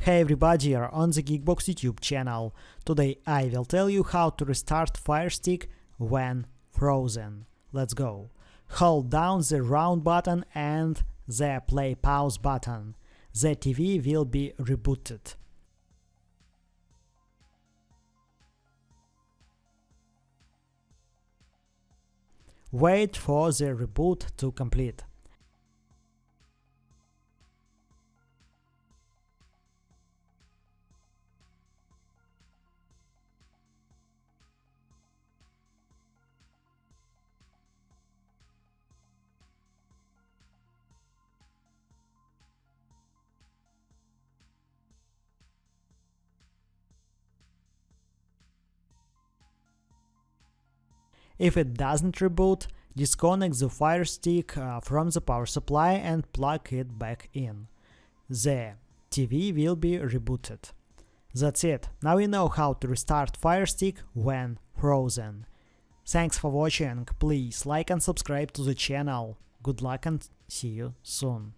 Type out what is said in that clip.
Hey everybody, you're on the GeekBox YouTube channel. Today I will tell you how to restart Firestick when frozen. Let's go. Hold down the round button and the play pause button. The TV will be rebooted. Wait for the reboot to complete. If it doesn't reboot, disconnect the Fire Stick from the power supply and plug it back in. The TV will be rebooted. That's it. Now you know how to restart Fire Stick when frozen. Thanks for watching. Please like and subscribe to the channel. Good luck and see you soon.